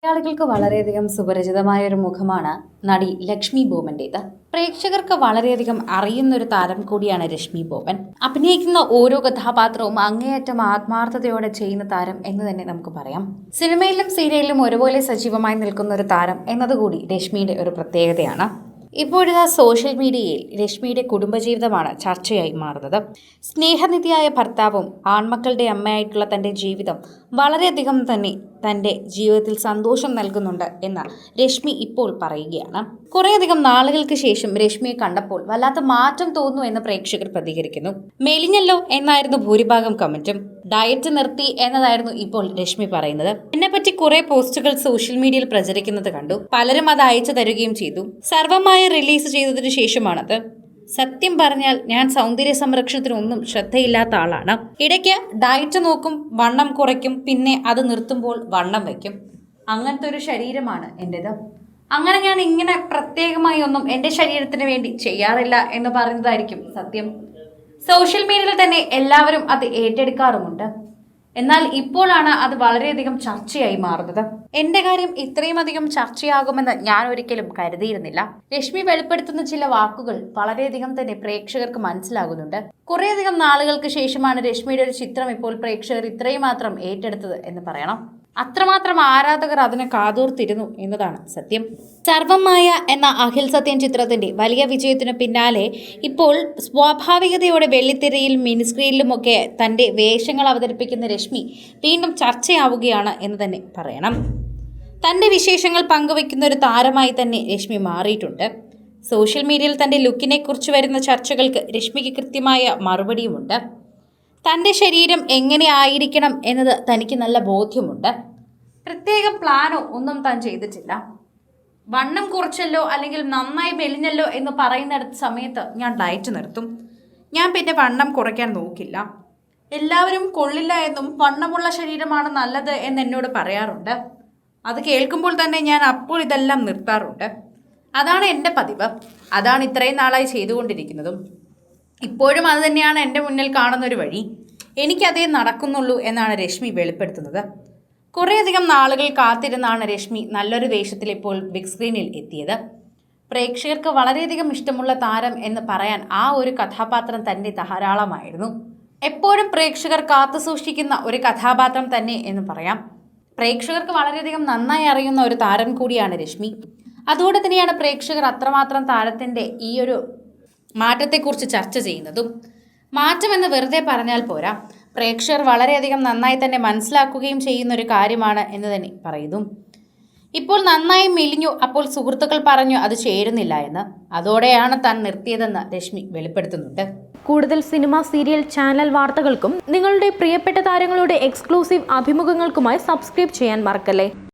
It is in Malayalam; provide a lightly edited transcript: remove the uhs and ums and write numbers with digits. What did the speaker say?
മലയാളികൾക്ക് വളരെയധികം സുപരിചിതമായ ഒരു മുഖമാണ് നടി ലക്ഷ്മി ബോബന്റേത്. പ്രേക്ഷകർക്ക് വളരെയധികം അറിയുന്ന ഒരു താരം കൂടിയാണ് രശ്മി ബോബൻ. അഭിനയിക്കുന്ന ഓരോ കഥാപാത്രവും അങ്ങേയറ്റം ആത്മാർത്ഥതയോടെ ചെയ്യുന്ന താരം എന്ന് തന്നെ നമുക്ക് പറയാം. സിനിമയിലും സീരിയലിലും ഒരുപോലെ സജീവമായി നിൽക്കുന്ന ഒരു താരം എന്നതുകൂടി രശ്മിയുടെ ഒരു പ്രത്യേകതയാണ്. ഇപ്പോഴിതാ സോഷ്യൽ മീഡിയയിൽ രശ്മിയുടെ കുടുംബജീവിതമാണ് ചർച്ചയായി മാറുന്നത്. സ്നേഹനിധിയായ ഭർത്താവും ആൺമക്കളുടെ അമ്മയായിട്ടുള്ള തൻ്റെ ജീവിതം വളരെയധികം തന്നെ തൻ്റെ ജീവിതത്തിൽ സന്തോഷം നൽകുന്നുണ്ട് എന്ന് രശ്മി ഇപ്പോൾ പറയുകയാണ്. കുറേയധികം നാളുകൾക്ക് ശേഷം രശ്മിയെ കണ്ടപ്പോൾ വല്ലാത്ത മാറ്റം തോന്നുന്നു എന്ന് പ്രേക്ഷകർ പ്രതികരിക്കുന്നു. മെലിഞ്ഞല്ലോ എന്നായിരുന്നു ഭൂരിഭാഗം കമന്റും. ഡയറ്റ് നിർത്തി എന്നതായിരുന്നു ഇപ്പോൾ രശ്മി പറയുന്നത്. എന്നെപ്പറ്റി കുറെ പോസ്റ്റുകൾ സോഷ്യൽ മീഡിയയിൽ പ്രചരിക്കുന്നത് കണ്ടു. പലരും അത് അയച്ചു തരുകയും ചെയ്തു. സർവമായ റിലീസ് ചെയ്തതിനു ശേഷമാണത്. സത്യം പറഞ്ഞാൽ ഞാൻ സൗന്ദര്യ സംരക്ഷണത്തിനൊന്നും ശ്രദ്ധയില്ലാത്ത ആളാണ്. ഇടയ്ക്ക് ഡയറ്റ് നോക്കും, വണ്ണം കുറയ്ക്കും, പിന്നെ അത് നിർത്തുമ്പോൾ വണ്ണം വയ്ക്കും. അങ്ങനത്തെ ഒരു ശരീരമാണ് എൻ്റെത്. അങ്ങനെ ഞാൻ ഇങ്ങനെ പ്രത്യേകമായി ഒന്നും എൻ്റെ ശരീരത്തിന് വേണ്ടി ചെയ്യാറില്ല എന്ന് പറയുന്നതായിരിക്കും സത്യം. സോഷ്യൽ മീഡിയയിൽ തന്നെ എല്ലാവരും അത് ഏറ്റെടുക്കാറുമുണ്ട്. എന്നാൽ ഇപ്പോഴാണ് അത് വളരെയധികം ചർച്ചയായി മാറുന്നത്. എന്റെ കാര്യം ഇത്രയും അധികം ചർച്ചയാകുമെന്ന് ഞാൻ ഒരിക്കലും കരുതിയിരുന്നില്ല. രശ്മി വെളിപ്പെടുത്തുന്ന ചില വാക്കുകൾ വളരെയധികം തന്നെ പ്രേക്ഷകർക്ക് മനസ്സിലാകുന്നുണ്ട്. കുറേയധികം നാളുകൾക്ക് ശേഷമാണ് രശ്മിയുടെ ഒരു ചിത്രം ഇപ്പോൾ പ്രേക്ഷകർ ഇത്രയും മാത്രം ഏറ്റെടുത്തത് എന്ന് പറയണം. അത്രമാത്രം ആരാധകർ അതിനെ കാതോർത്തിരുന്നു എന്നതാണ് സത്യം. സർവമായ എന്ന അഖിൽ സത്യൻ ചിത്രത്തിന്റെ വലിയ വിജയത്തിനു പിന്നാലെ ഇപ്പോൾ സ്വാഭാവികതയോടെ വെള്ളിത്തിരയിൽ മിനിസ്ക്രീനിലുമൊക്കെ തന്റെ വേഷങ്ങൾ അവതരിപ്പിക്കുന്ന രശ്മി വീണ്ടും ചർച്ചയാവുകയാണ് എന്ന് തന്നെ പറയണം. തന്റെ വിശേഷങ്ങൾ പങ്കുവയ്ക്കുന്ന ഒരു താരമായി തന്നെ രശ്മി മാറിയിട്ടുണ്ട്. സോഷ്യൽ മീഡിയയിൽ തന്റെ ലുക്കിനെ കുറിച്ച് വരുന്ന ചർച്ചകൾക്ക് രശ്മിക്ക് കൃത്യമായ മറുപടിയുമുണ്ട്. തൻ്റെ ശരീരം എങ്ങനെ ആയിരിക്കണം എന്നത് തനിക്ക് നല്ല ബോധ്യമുണ്ട്. പ്രത്യേക പ്ലാനോ ഒന്നും താൻ ചെയ്തിട്ടില്ല. വണ്ണം കുറച്ചല്ലോ അല്ലെങ്കിൽ നന്നായി മെലിഞ്ഞല്ലോ എന്ന് പറയുന്നിടത്ത സമയത്ത് ഞാൻ ഡയറ്റ് നിർത്തും. ഞാൻ പിന്നെ വണ്ണം കുറയ്ക്കാൻ നോക്കില്ല. എല്ലാവരും കൊള്ളില്ല എന്നും വണ്ണമുള്ള ശരീരമാണ് നല്ലത് എന്ന് എന്നോട് പറയാറുണ്ട്. അത് കേൾക്കുമ്പോൾ തന്നെ ഞാൻ അപ്പോൾ ഇതെല്ലാം നിർത്താറുണ്ട്. അതാണ് എൻ്റെ പതിവ്. അതാണ് ഇത്രയും നാളായി ചെയ്തുകൊണ്ടിരിക്കുന്നതും. ഇപ്പോഴും അത് തന്നെയാണ് എൻ്റെ മുന്നിൽ കാണുന്നൊരു വഴി. എനിക്കതേ നടക്കുന്നുള്ളൂ എന്നാണ് രശ്മി വെളിപ്പെടുത്തുന്നത്. കുറേയധികം നാളുകൾ കാത്തിരുന്നാണ് രശ്മി നല്ലൊരു വേഷത്തിൽ ഇപ്പോൾ ബിഗ് സ്ക്രീനിൽ എത്തിയത്. പ്രേക്ഷകർക്ക് വളരെയധികം ഇഷ്ടമുള്ള താരം എന്ന് പറയാൻ ആ ഒരു കഥാപാത്രം തന്നെ ധാരാളമായിരുന്നു. എപ്പോഴും പ്രേക്ഷകർ കാത്തു സൂക്ഷിക്കുന്ന ഒരു കഥാപാത്രം തന്നെ എന്ന് പറയാം. പ്രേക്ഷകർക്ക് വളരെയധികം നന്നായി അറിയുന്ന ഒരു താരം കൂടിയാണ് രശ്മി. അതുകൊണ്ട് തന്നെയാണ് പ്രേക്ഷകർ അത്രമാത്രം താരത്തിൻ്റെ ഈ ഒരു മാറ്റത്തെക്കുറിച്ച് ചർച്ച ചെയ്യുന്നതും. മാറ്റമെന്ന് വെറുതെ പറഞ്ഞാൽ പോരാ, പ്രേക്ഷകർ വളരെയധികം നന്നായി തന്നെ മനസ്സിലാക്കുകയും ചെയ്യുന്ന ഒരു കാര്യമാണ് എന്ന് തന്നെ പറയുന്നു. ഇപ്പോൾ നന്നായി മെലിഞ്ഞു, അപ്പോൾ സുഹൃത്തുക്കൾ പറഞ്ഞു അത് ചേരുന്നില്ല എന്ന്. അതോടെയാണ് താൻ നിർത്തിയതെന്ന് രശ്മി വെളിപ്പെടുത്തുന്നുണ്ട്. കൂടുതൽ സിനിമ, സീരിയൽ, ചാനൽ വാർത്തകൾക്കും നിങ്ങളുടെ പ്രിയപ്പെട്ട താരങ്ങളുടെ എക്സ്ക്ലൂസീവ് അഭിമുഖങ്ങൾക്കുമായി സബ്സ്ക്രൈബ് ചെയ്യാൻ മറക്കല്ലേ.